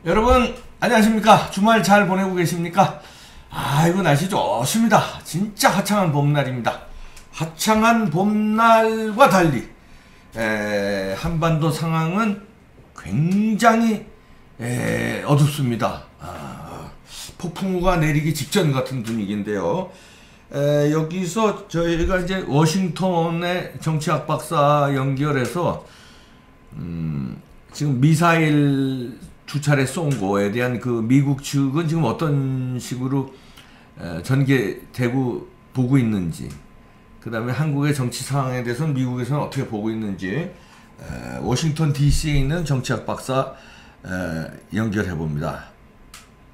여러분 안녕하십니까? 주말 잘 보내고 계십니까? 아이고 날씨 좋습니다. 진짜 화창한 봄날입니다. 화창한 봄날과 달리 한반도 상황은 굉장히 어둡습니다. 폭풍우가 내리기 직전 같은 분위기인데요. 여기서 저희가 이제 워싱턴의 정치학 박사 연결해서 지금 미사일 두 차례 쏜 거에 대한 그 미국 측은 지금 어떤 식으로 전개되고 보고 있는지, 그 다음에 한국의 정치 상황에 대해서는 미국에서는 어떻게 보고 있는지 워싱턴 DC에 있는 정치학 박사 연결해 봅니다.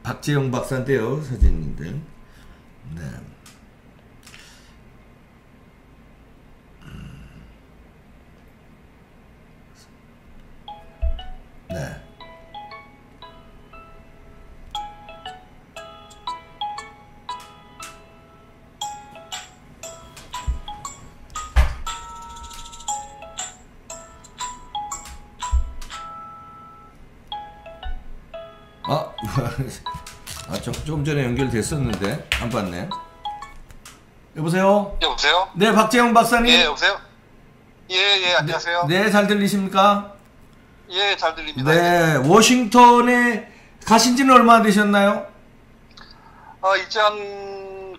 박재영 박사인데요, 사진인데. 네. 네. 조금 전에 연결됐었는데 안 받네. 여보세요? 여보세요? 네, 박재영 박사님. 예, 여보세요? 예, 안녕하세요. 네, 잘 들리십니까? 예, 잘 들립니다. 네, 워싱턴에 가신 지는 얼마나 되셨나요? 이제 한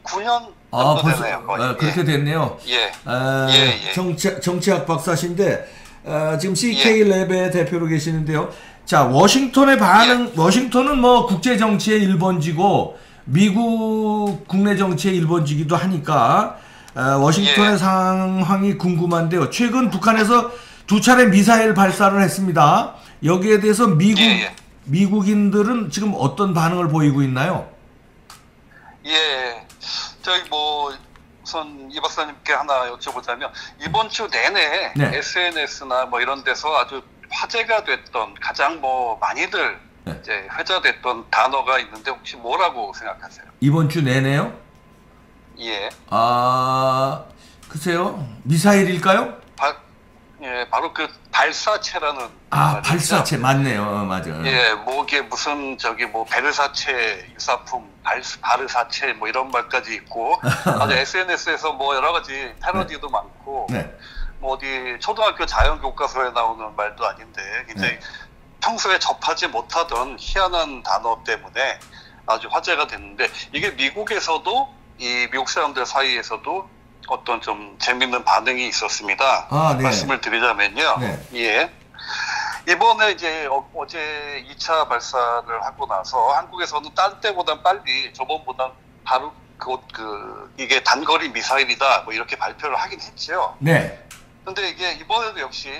9년 정도 벌써, 되네요. 그렇게 됐네요. 예. 정치학 박사신데 지금 CK랩의 대표로 계시는데요. 자, 워싱턴의 반응, 워싱턴은 뭐 국제 정치의 1번지고 미국 국내 정치의 1번지기도 하니까 워싱턴의 상황이 궁금한데요. 최근 북한에서 두 차례 미사일 발사를 했습니다. 여기에 대해서 미국인들은 지금 어떤 반응을 보이고 있나요? 저희 우선 이 박사님께 하나 여쭤보자면, 이번 주 내내 SNS나 뭐 이런 데서 아주 화제가 됐던, 가장 많이들 이제 회자됐던 단어가 있는데 혹시 뭐라고 생각하세요? 이번 주 내내요? 예. 글쎄요. 미사일일까요? 바로 그 발사체라는. 발사체 맞네요. 맞아요. 이게 무슨 베르사체 유사품, 바르사체 뭐 이런 말까지 있고 아주 SNS에서 여러 가지 패러디도 많고 어디 초등학교 자연 교과서에 나오는 말도 아닌데 굉장히 평소에 접하지 못하던 희한한 단어 때문에 아주 화제가 됐는데, 이게 미국에서도 이 미국 사람들 사이에서도 어떤 좀 재밌는 반응이 있었습니다. 말씀을 드리자면요. 이번에 이제 어제 2차 발사를 하고 나서 한국에서는 딴 때보다 빨리, 저번보다 바로 이게 단거리 미사일이다 뭐 이렇게 발표를 하긴 했죠. 근데 이게 이번에도 역시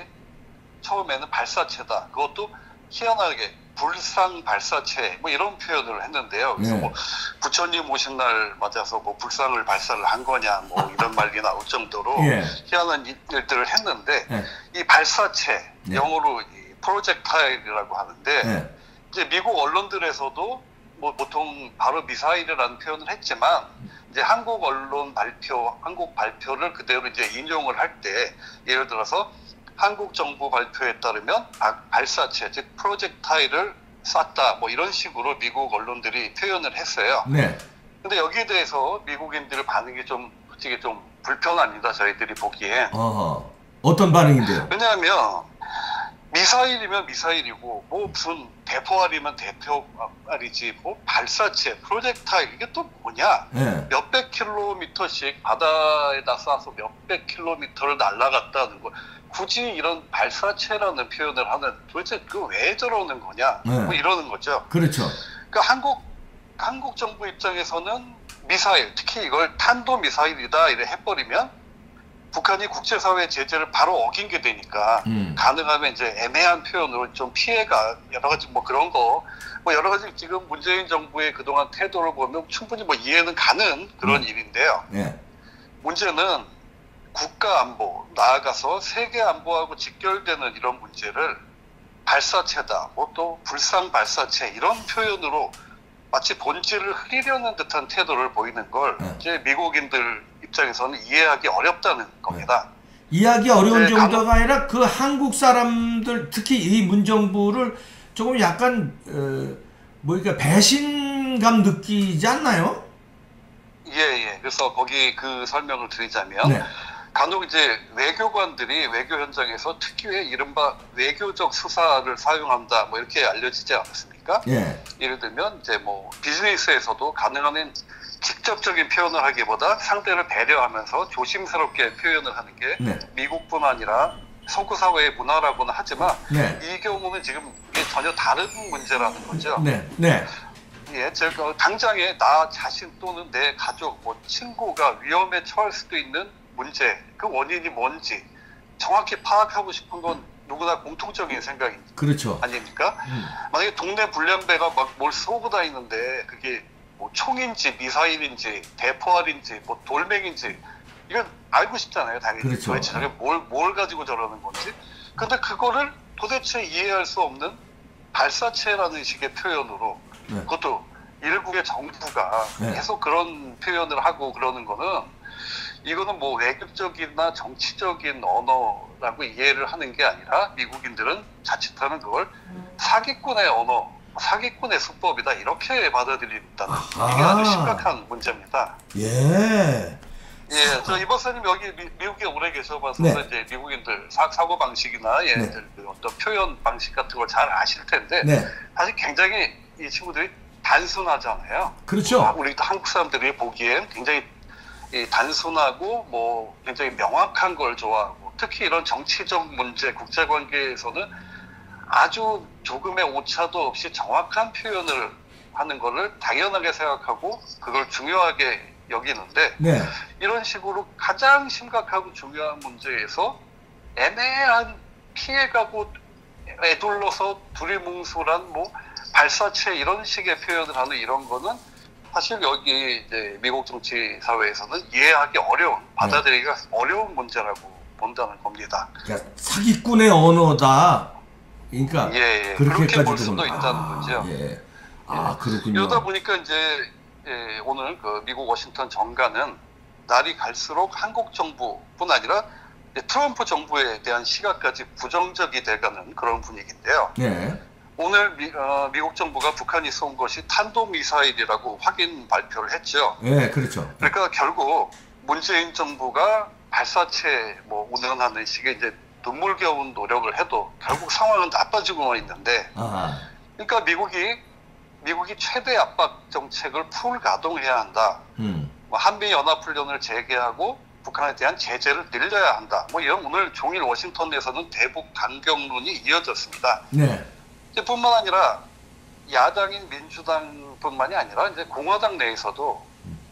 처음에는 발사체다, 그것도 희한하게 불상 발사체 뭐 이런 표현을 했는데요. 그래서 부처님 오신 날 맞아서 불상을 발사를 한 거냐 뭐 이런 말이 나올 정도로 희한한 일들을 했는데, 이 발사체, 영어로 프로젝타일이라고 하는데, 이제 미국 언론들에서도 보통 바로 미사일이라는 표현을 했지만, 이제 한국 발표를 그대로 이제 인용을 할 때, 예를 들어서 한국 정부 발표에 따르면 발사체, 즉 프로젝타일을 쐈다 뭐 이런 식으로 미국 언론들이 표현을 했어요. 근데 여기에 대해서 미국인들의 반응이 솔직히 좀 불편합니다, 저희들이 보기에. 어떤 반응인데요? 왜냐하면 미사일이면 미사일이고 무슨 대포알이면 대포알이지, 발사체, 프로젝타일 이게 또 뭐냐? 몇백 킬로미터씩 바다에다 쏴서 몇백 킬로미터를 날아갔다는 거, 굳이 이런 발사체라는 표현을 하는, 도대체 왜 저러는 거냐? 뭐 이러는 거죠. 그렇죠. 그러니까 한국 정부 입장에서는 미사일, 특히 이걸 탄도 미사일이다 이래 해버리면 북한이 국제사회 제재를 바로 어긴 게 되니까, 가능하면 이제 애매한 표현으로 좀 피해가, 여러 가지 그런 거, 여러 가지 지금 문재인 정부의 그동안 태도를 보면 충분히 이해는 가는 그런 일인데요. 문제는 국가 안보, 나아가서 세계 안보하고 직결되는 이런 문제를 발사체다, 또 불상 발사체 이런 표현으로 마치 본질을 흐리려는 듯한 태도를 보이는 걸 이제 미국인들 입장에서는 이해하기 어렵다는 겁니다. 이해하기 어려운 정도가 아니라 그 한국 사람들, 특히 이 문정부를 조금 약간 뭐 이렇게 배신감 느끼지 않나요? 예. 그래서 거기 그 설명을 드리자면 네. 간혹 이제 외교관들이 외교 현장에서 특유의 이른바 외교적 수사를 사용한다 뭐 이렇게 알려지지 않았습니까? 예. 예를 들면 이제 뭐 비즈니스에서도 가능한 한 직접적인 표현을 하기보다 상대를 배려하면서 조심스럽게 표현을 하는 게 네. 미국뿐 아니라 서구 사회의 문화라고는 하지만 네. 이 경우는 지금 이게 전혀 다른 문제라는 거죠. 네. 네. 예, 제가 당장에 나 자신 또는 내 가족, 뭐 친구가 위험에 처할 수도 있는 문제, 그 원인이 뭔지 정확히 파악하고 싶은 건 누구나 공통적인 생각이 그렇죠. 아닙니까? 만약에 동네 불량배가 막 뭘 쏘고 다니는데 그게 뭐 총인지 미사일인지 대포알인지 뭐 돌멩인지 이건 알고 싶잖아요, 당연히. 그렇죠. 도대체 저게 뭘 가지고 저러는 건지. 근데 그거를 도대체 이해할 수 없는 발사체라는 식의 표현으로 네. 그것도 일국의 정부가 네. 계속 그런 표현을 하고 그러는 거는 이거는 뭐 외교적이나 정치적인 언어라고 이해를 하는 게 아니라 미국인들은 자칫하면 그걸 사기꾼의 언어, 사기꾼의 수법이다 이렇게 받아들인다는 이게 아주 심각한 문제입니다. 예. 예, 저 이 박사님 여기 미국에 오래 계셔봐서 네. 이제 미국인들 사고 방식이나 얘네들 그 어떤 표현 방식 같은 걸 잘 아실 텐데 네. 사실 굉장히 이 친구들이 단순하잖아요. 그렇죠. 우리 한국 사람들이 보기엔 굉장히 단순하고 뭐 굉장히 명확한 걸 좋아하고 특히 이런 정치적 문제, 국제관계에서는 아주 조금의 오차도 없이 정확한 표현을 하는 거를 당연하게 생각하고 그걸 중요하게 여기는데 네. 이런 식으로 가장 심각하고 중요한 문제에서 애매한 피해가고 애둘러서 두리뭉술한 뭐 발사체 이런 식의 표현을 하는 이런 거는 사실 여기 이제 미국 정치 사회에서는 이해하기 어려운, 받아들이기가 어려운 문제라고 본다는 겁니다. 그러니까 사기꾼의 언어다. 그러니까 예, 그렇게까지 그렇게 볼 수도 있다는 거죠. 예. 아, 그렇군요. 이러다 보니까 이제 오늘 그 미국 워싱턴 정가는 날이 갈수록 한국 정부뿐 아니라 트럼프 정부에 대한 시각까지 부정적이 돼가는 그런 분위기인데요. 네. 오늘 미국 정부가 북한이 쏜 것이 탄도미사일이라고 확인 발표를 했죠. 네, 그렇죠. 그러니까 결국 문재인 정부가 발사체 뭐 운영하는 식의 이제 눈물겨운 노력을 해도 결국 상황은 나빠지고만 있는데, 그러니까 미국이 최대 압박 정책을 풀 가동해야 한다. 뭐 한미 연합훈련을 재개하고 북한에 대한 제재를 늘려야 한다. 뭐 이런 오늘 종일 워싱턴에서는 대북 강경론이 이어졌습니다. 네. 뿐만 아니라 야당인 민주당뿐만이 아니라 이제 공화당 내에서도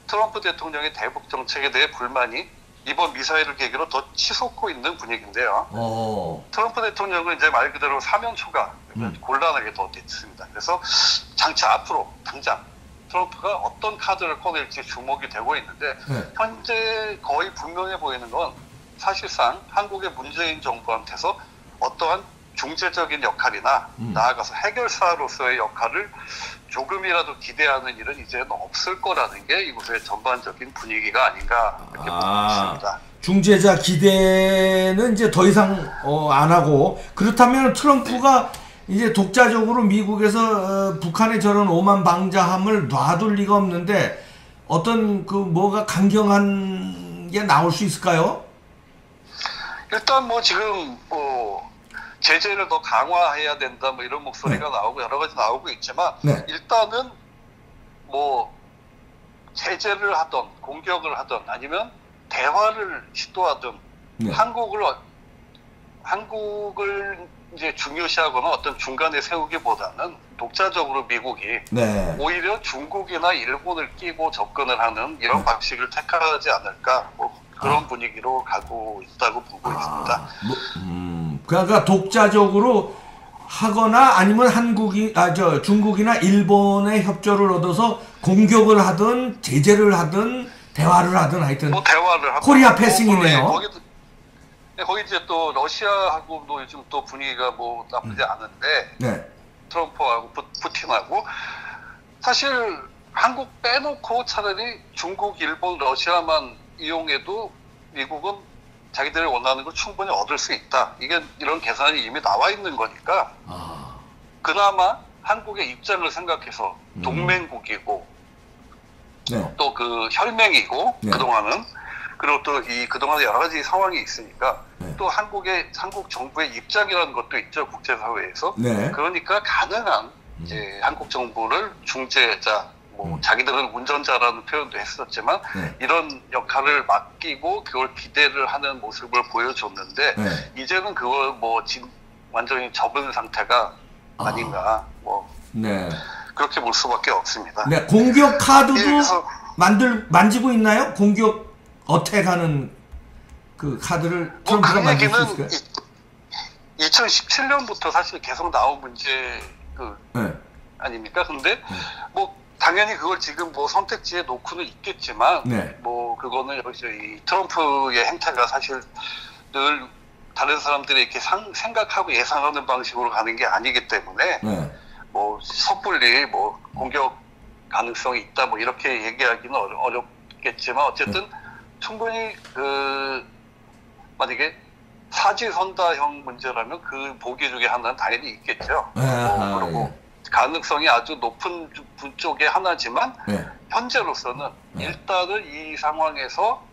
트럼프 대통령의 대북 정책에 대해 불만이 이번 미사일을 계기로 더 치솟고 있는 분위기인데요. 트럼프 대통령은 이제 말 그대로 사면 초가 곤란하게 더 됐습니다. 그래서 장차 앞으로 당장 트럼프가 어떤 카드를 꺼낼지 주목이 되고 있는데 현재 거의 분명해 보이는 건 사실상 한국의 문재인 정부한테서 어떠한 중재적인 역할이나 나아가서 해결사로서의 역할을 조금이라도 기대하는 일은 이제는 없을 거라는 게 이곳의 전반적인 분위기가 아닌가 이렇게 보고 있습니다. 중재자 기대는 이제 더 이상 안 하고, 그렇다면 트럼프가 이제 독자적으로 미국에서 북한의 저런 오만방자함을 놔둘 리가 없는데 어떤 그 뭐가 강경한 게 나올 수 있을까요? 일단 뭐 지금 제재를 더 강화해야 된다 뭐 이런 목소리가 나오고 여러 가지 나오고 있지만 일단은 뭐 제재를 하던 공격을 하던 아니면 대화를 시도하던 한국을 이제 중요시하거나 어떤 중간에 세우기보다는 독자적으로 미국이 오히려 중국이나 일본을 끼고 접근을 하는 이런 방식을 택하지 않을까 뭐 그런 분위기로 가고 있다고 보고 있습니다. 그러니까 독자적으로 하거나 아니면 중국이나 일본의 협조를 얻어서 공격을 하든 제재를 하든 대화를 하든 하여튼 뭐 대화를 하고 코리아 패싱이네요. 거기 이제 또 러시아하고도 요즘 또 분위기가 뭐 나쁘지 않은데 트럼프하고 푸틴하고 사실 한국 빼놓고 차라리 중국, 일본, 러시아만 이용해도 미국은 자기들이 원하는 걸 충분히 얻을 수 있다. 이게 이런 계산이 이미 나와 있는 거니까 그나마 한국의 입장을 생각해서 동맹국이고 네. 또 그 혈맹이고 네. 그동안은 그리고 또 이 그동안에 여러 가지 상황이 있으니까 네. 또 한국 정부의 입장이라는 것도 있죠, 국제사회에서. 네. 그러니까 가능한 이제 한국 정부를 중재자, 뭐 자기들은 운전자라는 표현도 했었지만 네. 이런 역할을 맡기고 그걸 기대를 하는 모습을 보여줬는데 네. 이제는 그걸 뭐 완전히 접은 상태가 아닌가, 뭐 네. 그렇게 볼 수밖에 없습니다. 네. 공격 카드도 예, 그래서 만지고 있나요? 공격 어택하는 그 카드를 뭐 트럼프가 그 만들 수 얘기는 있을까요? 2017년부터 사실 계속 나온 문제 네. 아닙니까? 근데 뭐 당연히 그걸 지금 뭐 선택지에 놓고는 있겠지만 네. 뭐 그거는 여기서 이 트럼프의 행태가 사실 늘 다른 사람들이 이렇게 생각하고 예상하는 방식으로 가는 게 아니기 때문에 네. 뭐 섣불리 뭐 공격 가능성이 있다 뭐 이렇게 얘기하기는 어렵겠지만 어쨌든 충분히 만약에 사지선다형 문제라면 그 보기 중에 하나는 당연히 있겠죠. 그리고 가능성이 아주 높은 분 쪽에 하나지만 네. 현재로서는 일단은 이 상황에서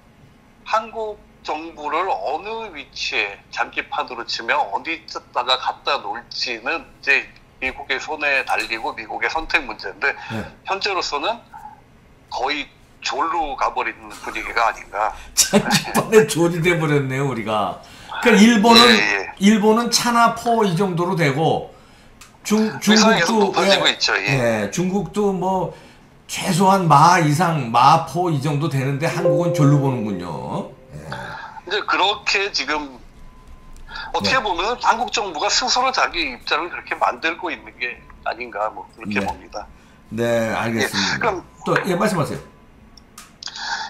한국 정부를 어느 위치에 장기판으로 치면 어디다가 갖다 놓을지는 이제 미국의 손에 달리고 미국의 선택 문제인데 현재로서는 거의 졸로 가버리는 분위기가 아닌가. 장기판에 졸이 돼버렸네요 우리가. 그러니까 일본은 차나 포 이 정도로 되고 중국도 높아지고 있죠. 중국도 뭐 최소한 마 이상 마포 이 정도 되는데 한국은 졸로 보는군요. 이제 그렇게 지금 어떻게 보면 한국 정부가 스스로 자기 입장을 그렇게 만들고 있는 게 아닌가 뭐 그렇게 봅니다. 네, 알겠습니다. 그럼 또 말씀하세요.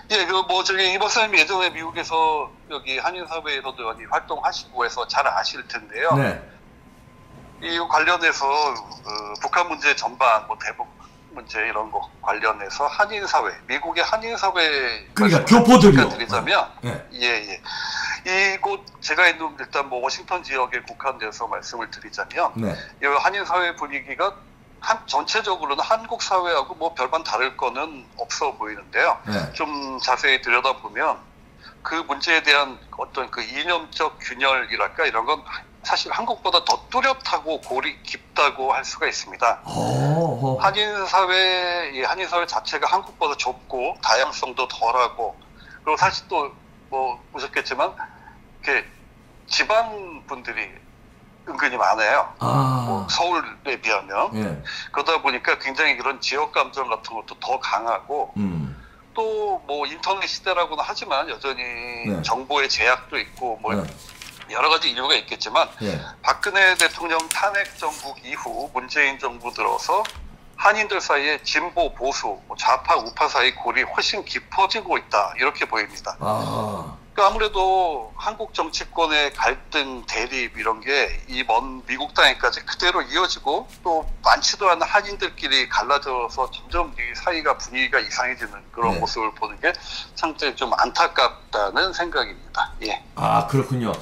그 뭐 저기 이 박사님 예전에 미국에서 여기 한인사회에서도 여기 활동하시고 해서 잘 아실 텐데요. 네. 이 관련해서 북한 문제 전반, 뭐 대북 문제 이런 거 관련해서 한인사회, 미국의 한인사회 그러니까 교포들이요. 드리자면 이곳 제가 있는 일단 뭐 워싱턴 지역에 국한돼서 말씀을 드리자면 이 한인사회 분위기가 전체적으로는 한국 사회하고 뭐 별반 다를 거는 없어 보이는데요. 좀 자세히 들여다보면 그 문제에 대한 어떤 그 이념적 균열이랄까 이런 건 사실 한국보다 더 뚜렷하고 골이 깊다고 할 수가 있습니다. 한인사회 자체가 한국보다 좁고 다양성도 덜하고 그리고 사실 또 뭐 보셨겠지만 이렇게 지방 분들이 은근히 많아요. 뭐 서울에 비하면. 그러다 보니까 굉장히 그런 지역 감정 같은 것도 더 강하고 또 뭐 인터넷 시대라고는 하지만 여전히 정보의 제약도 있고 뭐 여러 가지 이유가 있겠지만 박근혜 대통령 탄핵 정국 이후 문재인 정부 들어서 한인들 사이에 진보 보수 좌파 우파 사이 골이 훨씬 깊어지고 있다 이렇게 보입니다. 그러니까 아무래도 한국 정치권의 갈등 대립 이런 게 이 먼 미국 땅에까지 그대로 이어지고 또 많지도 않은 한인들끼리 갈라져서 점점 이 사이가 분위기가 이상해지는 그런 모습을 보는 게 상당히 좀 안타깝다는 생각입니다. 그렇군요.